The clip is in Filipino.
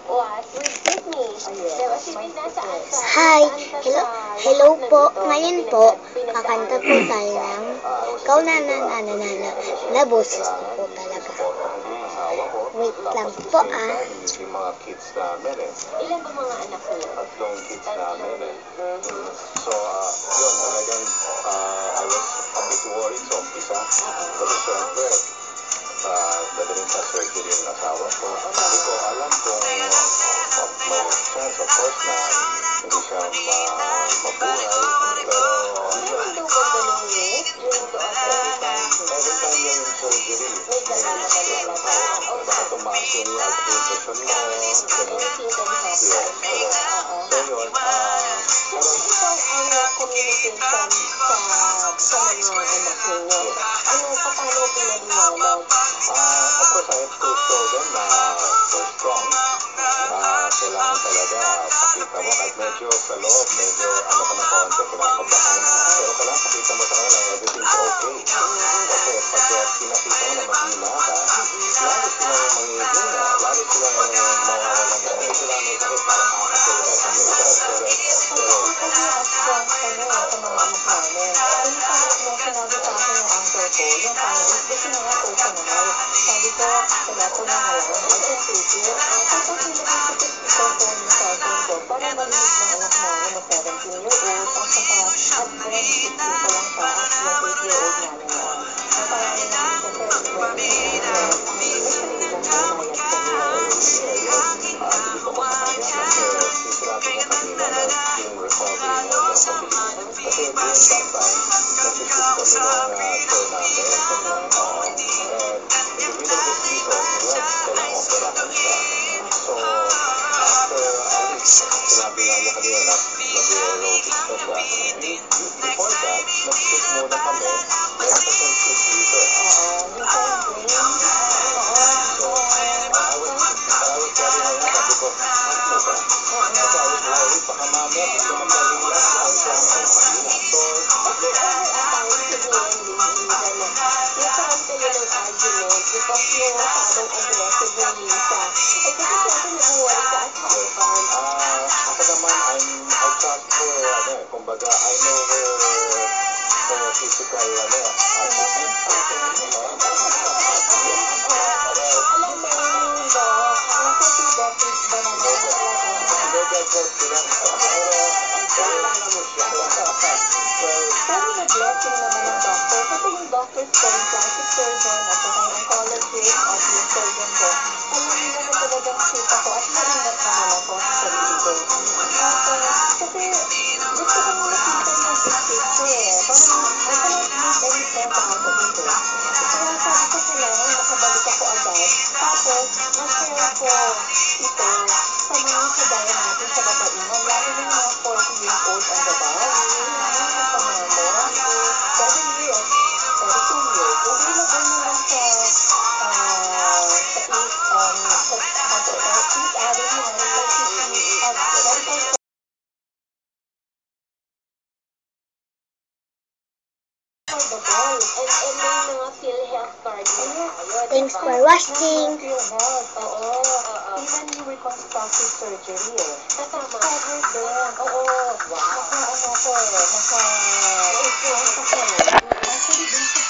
Hi! Hello po! Ngayon po, kakanta po tayo ng Ikaw na nananana na boses ko po talaga. Wait lang po Yung mga kids namin Ilan ba mga anak niyo? Tatlong kids namin So, yun talagang I was a bit worried sa umpisa. Kasi syempre, dadalhin sa surgery yung asawa ko. Hindi ko alam kung may chance, of course, na hindi siya mabuhay. Pero, Meron daw ba ganun yun? During the operation? every time you're in surgery, May ganun na talaga. baka tumaas yung heart rate mo. Anything can happen. Yes, correct. So, yun, So, ikaw ang communication sa mga anak ninyo. Paano pinaliwanag? of course, I have to show them na they're strong. Kailangan talaga pakita mo kahit medyo sa loob, medyo ano ka na konti, kinakabahan. Pero kailangan pakita mo sa kanila everything's okay. Kasi pag pinakita mo na mahina ka, lalo silang manghihina, lalo silang mawawalan ka. Hindi sila may sakit, parang kakatulad. Ang pag-i-strong ka nyo sa mga anak namin. Yung parang nung sinabi sa akin ng uncle ko, yung parang gusto na nga personal. Sabi ko, kaya ko na nga lang, I can take it. Tapos nilagay ko sa cellphone yung cellphone ko para malinis ng anak namin na 17-year-old at saka at then 16 pa lang siya at yung 8-year-old namin na. Ang parang nilagay ko sa cellphone ang may sarili lang kayo sa iyo. Hindi ko makakaya kasi sinabi niya kanina na yung recovery niya, yung pag-ibig. Kasi during that time, nag-isip kami ng tour namin. In the middle of the season, kailangan operahan siya. So, after sinabi nga niya kanina na nag-aerobics na siya. Before that, nag-sit muna kami. Meron pa siyang 2 liter. Yung parang brain. So, I was telling her, sabi ko, ano ba? Kasi I was worried, baka mamaya gusto mag-relax or siya ang mahina. So, Was there ever a time siguro, Lisa, na nagkaroon kayo ng argument because yung masyadong aggressive yung Lisa? Eh kasi syempre nag-worry ka at husband. ako naman, I trust her, kumbaga, I know her physical, attributes. Alam mo, Doc, nasa 2 decades ba naman sa Nag-record sila. Kailangan mo siya. Pero na-blessing naman ng doctor kasi yung doctors ko, yung plastic surgeon at saka yung oncologist at yung surgeon ko, alam nila na talagang fit ako at maingat naman ako sa sarili ko. Kasi gusto ko nung nakita yung picture ko Parang I cannot make any sense out of it Kaya sabi ko kailangan makabalik ako agad. Tapos, na-share ko ito sa mga kagaya natin sa babainan, lalo na yung mga 40 years old ang babae, yung mga pamamo, 7 years, 32 years. Available naman sa East Avenue Medical City, Medical the ball. And may mga PhilHealth card na tayo. Thanks for watching! Oo. Even yung reconstructive surgery Tama. Covered din. Oo. Wow. Naka-ano ko Naka-request ako Actually, dun sa